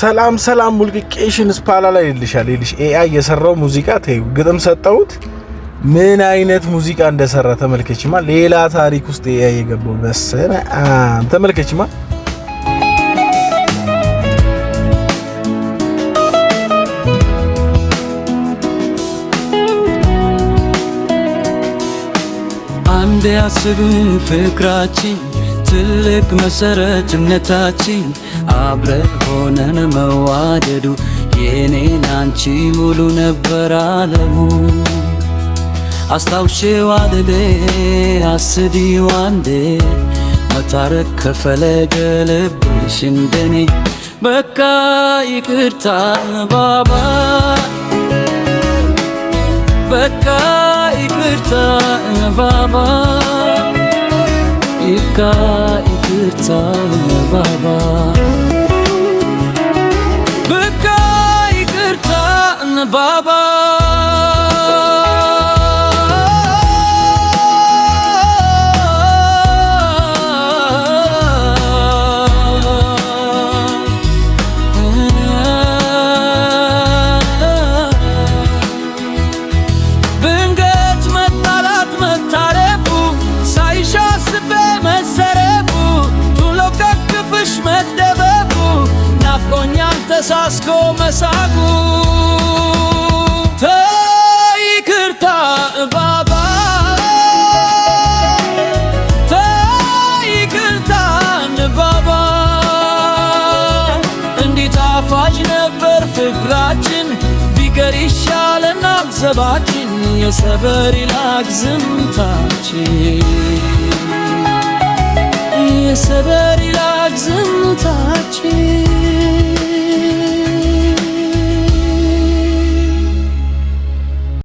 ሰላም ሰላም ሙልቂቄሽን ስፓላ ላይ ይልሻል ኤአይ የሰራው ሙዚቃ ተይው ግጥም ሰጣውት ምን አይነት ሙዚቃ እንደሰራ ተመልከቺማ ሌላ ታሪክ ውስጥ ኤአይ የገባው በሰነ ተመልከቺማ አንዴ አስብን ፍቅራችን ትልቅ መሰረትነታችን አብረ ሆነን መዋደዱ የኔን አንቺ ሙሉ ነበር ዓለሙ አስታውሼው አደሌ አስዲው አንዴ መታረቅ ከፈለገ ልብሽ እንደኔ በቃ ይቅርታ ባባ በቃ ይቅርታ ባባ ይቅርታ ባባ በቃ ይቅርታ ባባ ተሳስኮ መሳቁ ተይቅርታ ባባ ተይቅርታ ባባ እንዴት አፋጅ ነበር ፍቅራችን ቢቀር ይሻለናል ዘባችን የሰበር ይላክ ዝምታችን የሰበር ይላክ ዝምታችን